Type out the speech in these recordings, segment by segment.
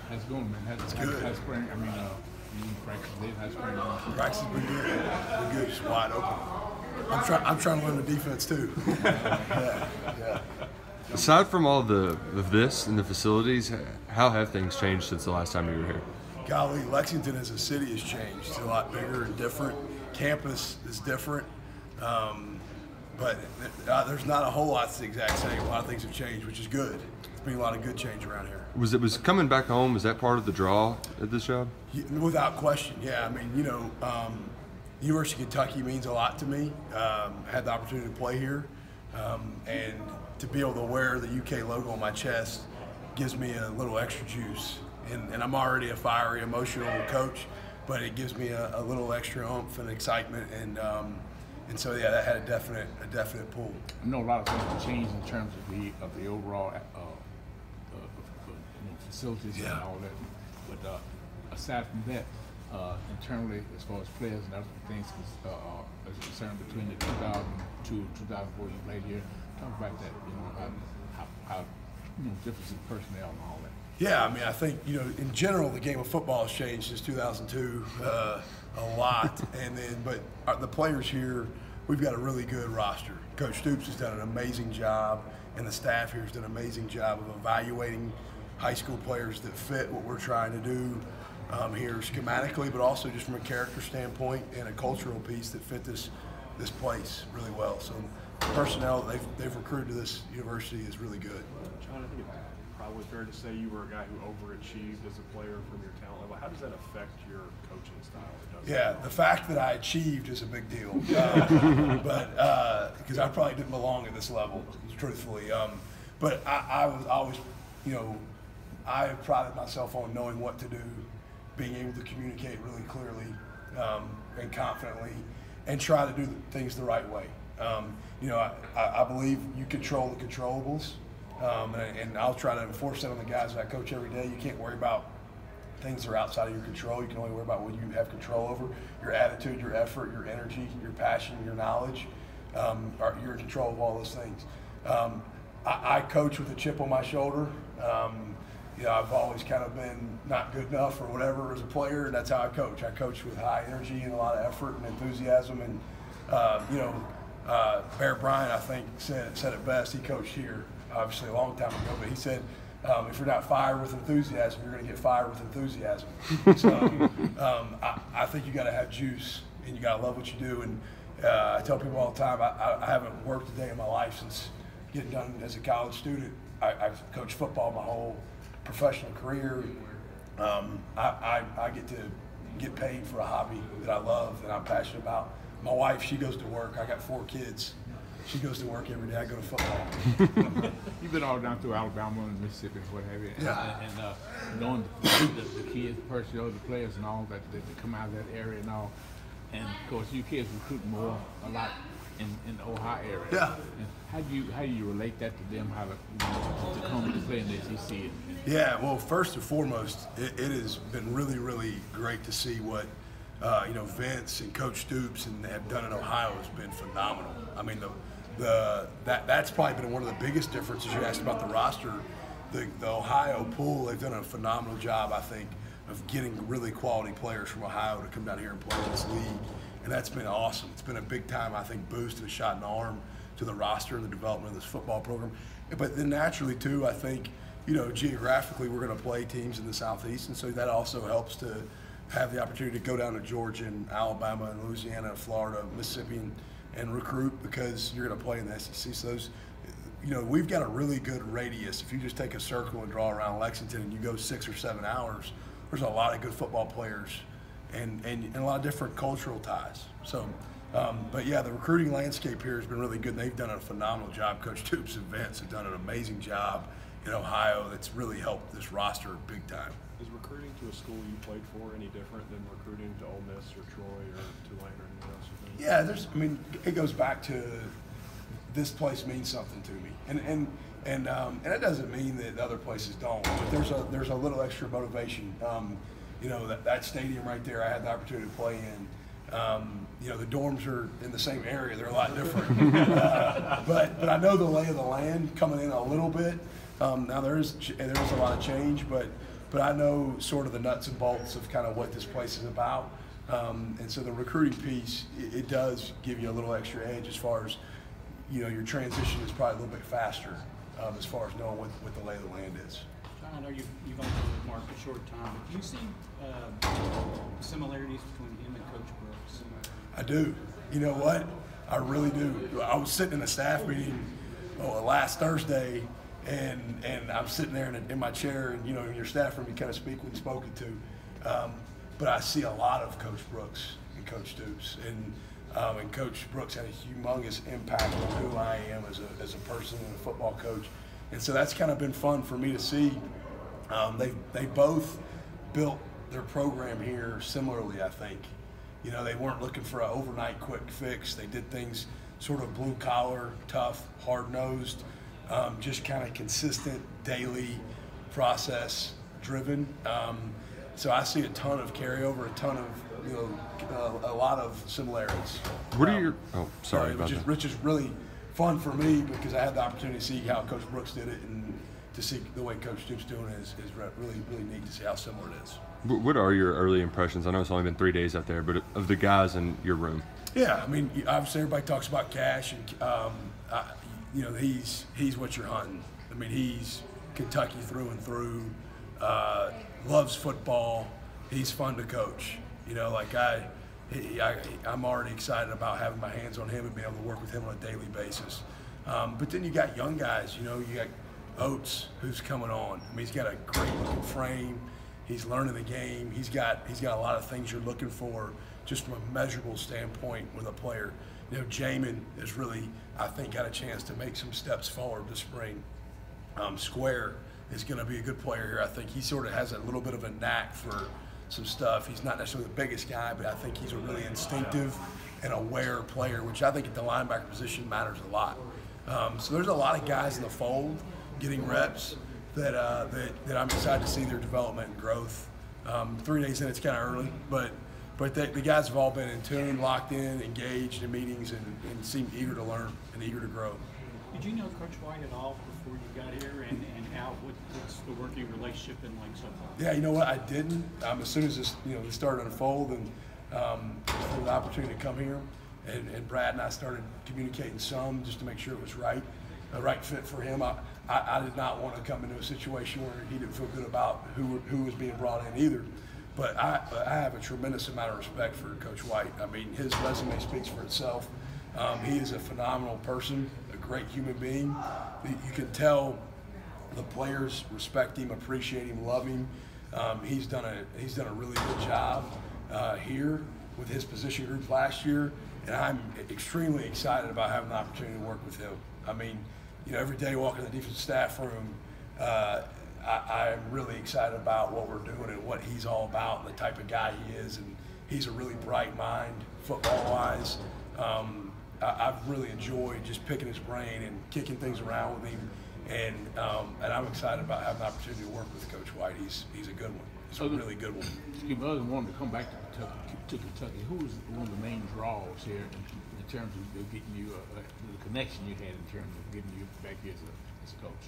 How's it going, man? It's good. How's spring? I mean, practice today. How's spring going? Practice has been good. Been good. Just wide open. I'm trying to learn the defense too. yeah. Aside from all of this and the facilities, how have things changed since the last time you were here? Golly, Lexington as a city has changed. It's a lot bigger and different. Campus is different. But there's not a whole lot that's the exact same. A lot of things have changed, which is good. There's been a lot of good change around here. Was coming back home, is that part of the draw at this job? Without question, yeah. I mean, University of Kentucky means a lot to me. Had the opportunity to play here, and to be able to wear the UK logo on my chest gives me a little extra juice. And I'm already a fiery, emotional coach, but it gives me a little extra oomph and excitement. And so yeah, that had a definite pull. I know a lot of things have changed in terms of the overall facilities and all that. But aside from that, internally, as far as players and other things as concerned between the 2002 and 2004 you played here, talk about that. How difference in personnel and all that. Yeah, I mean, I think in general the game of football has changed since 2002 a lot, but the players here, we've got a really good roster. Coach Stoops has done an amazing job, and the staff here has done an amazing job of evaluating high school players that fit what we're trying to do here schematically, but also just from a character standpoint and a cultural piece that fit this place really well. So the personnel that they've recruited to this university is really good. John, I think it's probably fair to say you were a guy who overachieved as a player from your talent level. How does that affect your coaching style? Yeah, the fact that I achieved is a big deal, but because I probably didn't belong at this level, truthfully. But I was always, I prided myself on knowing what to do, being able to communicate really clearly and confidently, and try to do things the right way. I believe you control the controllables, and I'll try to enforce that on the guys that I coach every day. You can't worry about things that are outside of your control. You can only worry about what you have control over. Your attitude, your effort, your energy, your passion, your knowledge. You're in control of all those things. I coach with a chip on my shoulder. I've always kind of been not good enough or whatever as a player, and that's how I coach. I coach with high energy and a lot of effort and enthusiasm. And Bear Bryant, I think, said it best. He coached here, obviously a long time ago, but he said, if you're not fired with enthusiasm, you're going to get fired with enthusiasm. So I think you got to have juice, and you got to love what you do. And I tell people all the time, I haven't worked a day in my life since getting done as a college student. I've coached football my whole professional career. I get to get paid for a hobby that I love and I'm passionate about. My wife, she goes to work. I got 4 kids. She goes to work every day. I go to football. You've been all down through Alabama and Mississippi and what have you. Yeah. And knowing the kids, the personnel, the players and all that come out of that area and all. And of course, you kids recruit a lot in the Ohio area. Yeah. And how do you relate that to them? How to come to play in the SEC? Yeah. Well, first and foremost, it has been really, really great to see what Vince and Coach Stoops and have done in Ohio has been phenomenal. I mean, that's probably been one of the biggest differences. You asked about the roster. The Ohio pool, they've done a phenomenal job, I think, of getting really quality players from Ohio to come down here and play in this league. And that's been awesome. It's been a big time, I think, boost and a shot in the arm to the roster and the development of this football program. But then naturally, too, I think, geographically we're going to play teams in the Southeast, and so that also helps to have the opportunity to go down to Georgia and Alabama and Louisiana and Florida, Mississippi, and recruit because you're going to play in the SEC. So those, we've got a really good radius. If you just take a circle and draw around Lexington and you go 6 or 7 hours, there's a lot of good football players and a lot of different cultural ties. So, but yeah, the recruiting landscape here has been really good. And they've done a phenomenal job. Coach Stoops and Vince have done an amazing job in Ohio that's really helped this roster big time. Is recruiting to a school you played for any different than recruiting to Ole Miss or Troy or Tulane or anything else? Yeah, it goes back to this place means something to me, and it doesn't mean that other places don't. But there's a little extra motivation. That stadium right there, I had the opportunity to play in. The dorms are in the same area; they're a lot different. But I know the lay of the land coming in a little bit. Now there is a lot of change, but but I know sort of the nuts and bolts of kind of what this place is about. And so the recruiting piece, it does give you a little extra edge as far as, your transition is probably a little bit faster as far as knowing what the lay of the land is. I know you've only been with Mark a short time, but do you see similarities between him and Coach Brooks? I do. You know what? I really do. I was sitting in a staff meeting last Thursday, and I'm sitting there in my chair, and in your staff room you kind of speak when spoken to. But I see a lot of Coach Brooks and Coach Stoops, and Coach Brooks had a humongous impact on who I am as a person and a football coach, and so that's kind of been fun for me to see. They both built their program here similarly, I think. They weren't looking for an overnight quick fix. They did things sort of blue collar, tough, hard nosed, just kind of consistent, daily process driven. So I see a ton of carryover, a ton of, a lot of similarities. What are your? Oh, sorry about that. Which is really fun for me because I had the opportunity to see how Coach Brooks did it, and to see the way Coach Stoops doing it is really, really neat to see how similar it is. What are your early impressions? I know it's only been 3 days out there, but of the guys in your room. Yeah, I mean, obviously everybody talks about Cash, and he's what you're hunting. I mean, he's Kentucky through and through. Loves football. He's fun to coach. I'm already excited about having my hands on him and being able to work with him on a daily basis. But then you got young guys. You got Oates, who's coming on. I mean, he's got a great looking frame. He's learning the game. He's got a lot of things you're looking for just from a measurable standpoint with a player. Jamin has really, I think, got a chance to make some steps forward this spring. Square is going to be a good player here. I think he sort of has a little bit of a knack for some stuff. He's not necessarily the biggest guy, but I think he's a really instinctive and aware player, which I think at the linebacker position matters a lot. So there's a lot of guys in the fold getting reps that I'm excited to see their development and growth. 3 days in, it's kind of early, but the guys have all been in tune, locked in, engaged in meetings, and seem eager to learn and eager to grow. Did you know Coach White at all before you got here, and what's the working relationship been like so far? Yeah, you know what? I didn't. As soon as this started to unfold, and for the opportunity to come here, and Brad and I started communicating some just to make sure it was right, a right fit for him. I did not want to come into a situation where he didn't feel good about who was being brought in either. But I have a tremendous amount of respect for Coach White. I mean, his resume speaks for itself. He is a phenomenal person, a great human being. You can tell the players respect him, appreciate him, love him. He's done a really good job here with his position group last year, and I'm extremely excited about having the opportunity to work with him. I mean, every day walking in the defensive staff room, I'm really excited about what we're doing and what he's all about and the type of guy he is, and he's a really bright mind football-wise. I've really enjoyed just picking his brain and kicking things around with him, and I'm excited about having the opportunity to work with Coach White. He's a good one. He's a really good one. If others wanted to come back to Kentucky, who was one of the main draws here in terms of getting you the connection you had in terms of getting you back here as a coach?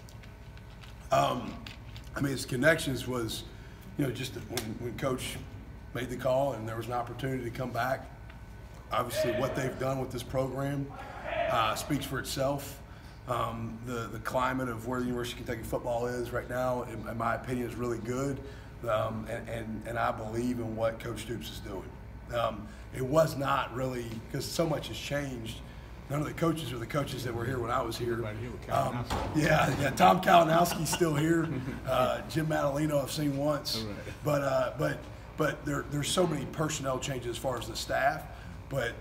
I mean, his connections was, just when Coach made the call and there was an opportunity to come back. Obviously, what they've done with this program speaks for itself. The climate of where the University of Kentucky football is right now, in my opinion, is really good, and I believe in what Coach Stoops is doing. It was not really, because so much has changed. None of the coaches are the coaches that were here when I was here. Yeah, Tom Kalinowski's still here. Jim Madalino I've seen once. Right. But there's so many personnel changes as far as the staff. But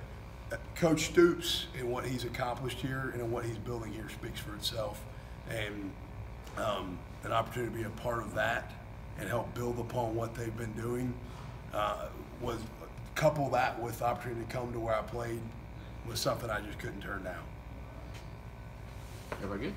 Coach Stoops and what he's accomplished here and what he's building here speaks for itself. And an opportunity to be a part of that and help build upon what they've been doing was couple that with the opportunity to come to where I played was something I just couldn't turn down. Everybody good?